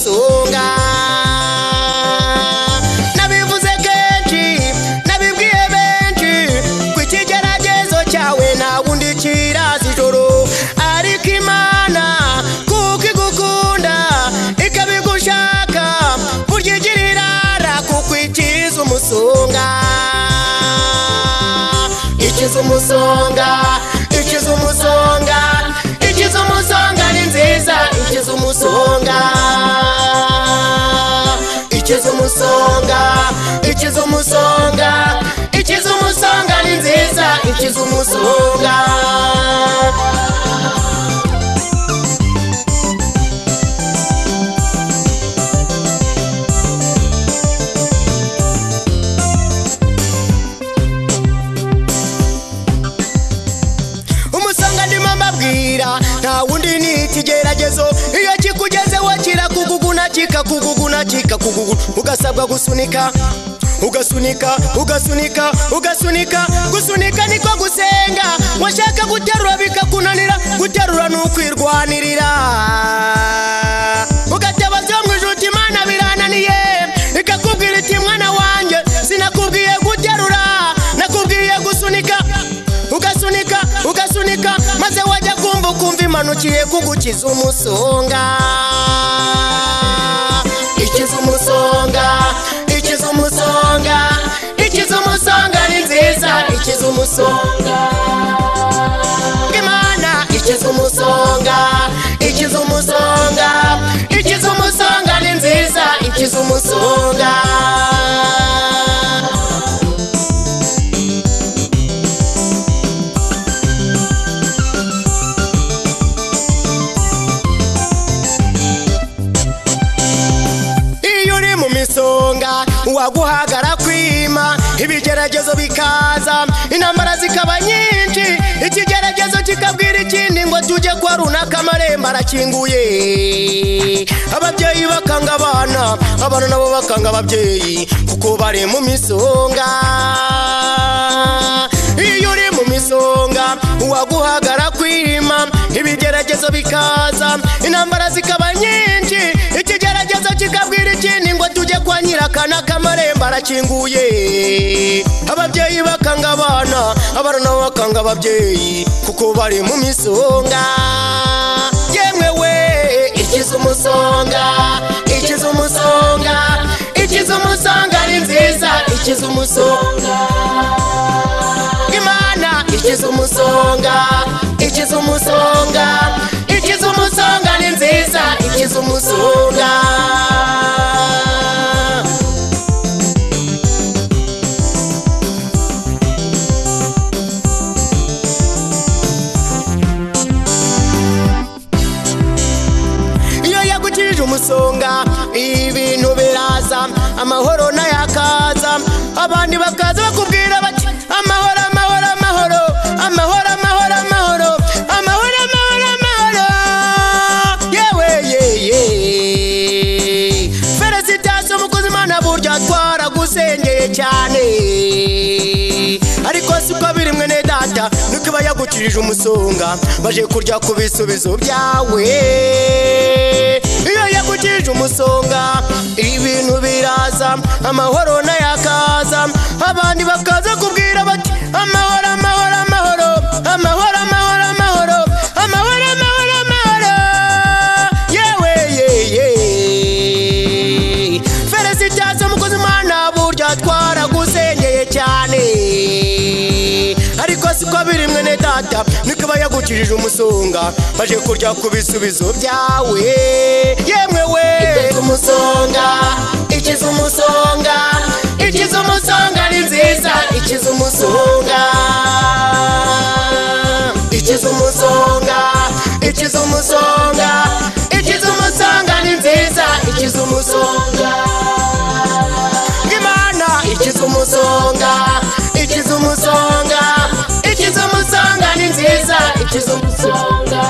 umusonga nabivuze kenshi nabibwiye benshi kwikigeragezo cyawe nta wundi kirazi ijoro ariko Imana kuko igukunda ikabigushaka burya igirira kuko ikiza umusonga ikiza umusonga ikiza umusonga ikiza umusonga ni nziza ikiza umusonga ikiza umusonga ikiza umusonga ikiza umusonga ni nziza ikiza umusonga nta wundi ni ikigeragezo iyo kikugezeho kirakuguguna kikakuguguna kikakuguguna ugasabwa gusunika ugasunika ugasunika ugasunika gusunika niko gusenga washaka guterura bikakunanira guterura nukwirwanirira ugatabaza mu ijuru Imana birananiye ikakubwira iti mwana wanjye sinakubwiye guterura nakubwiye gusunika ugasunika ugasunika maze wajya kumva imanukiye kugukiza umusonga ikiza umusonga ikiza umusonga ikiza umusonga ni nziza ikiza umusonga Imana ikiza umusonga ikiza umusonga ikiza umusonga ni nziza ikiza umusonga waguhagara kwima ibigeragezo bikaza intambara zikaba nyinshi ikigeragezo kikabwira ikindi ngo tujye kwa runaka amarembo arakinguye ababyeyi bakanga abana nabo bakanga ababyeyi kuko bari mu misonga iyo uri mu misonga waguhagara kwima ibigeragezo bikaza intambara zikaba nyinshi ikigeragezo kikabwira ikindi ngo tujye kwa nyirakana kamarembo arakinguye ababyeyi bakanga abana nabo bakanga ababyeyi kuko bari mu misonga yemwe we ikiza umusonga ikiza umusonga ikiza umusonga ni nziza ikiza umusonga Imana ikiza umusonga ikiza umusonga ikiza umusonga ni nziza ikiza umusonga iyo yagukirije umusonga ibintu biraza amahoro nayakaza abandi bakaza bakubwira bati amahoro amahoro amahoro amahoro amahoro amahoro amahoro amahoro amahoro yewe yeye felicitations mukozi Imana burya twaragusengeye cyane ariko siko biri mwene data nuko bayagukirije umusonga baje kurya ku bisubizo byawe iyo yagukirije umusonga ibintu biraza amahoro nayakaza abandi bakaza kubwira bati amahoro amahoro amahoro amahoro amahoro amahoro amahoro amahoro amahoro yewe yeye felicitations mukozi Imana burya twaragusengeye cyane ariko siko biri mwene data niko bayagukirije umusonga baje kurya ku bisubizo byawe yemwe we ikiza umusonga ikiza umusonga ikiza umusonga ni nziza ikiza umusonga ikiza umusonga ikiza umusonga ikiza umusonga ni nziza ikiza umusonga Imana ikiza umusonga ikiza umusonga ikiza umusonga ni nziza ikiza umusonga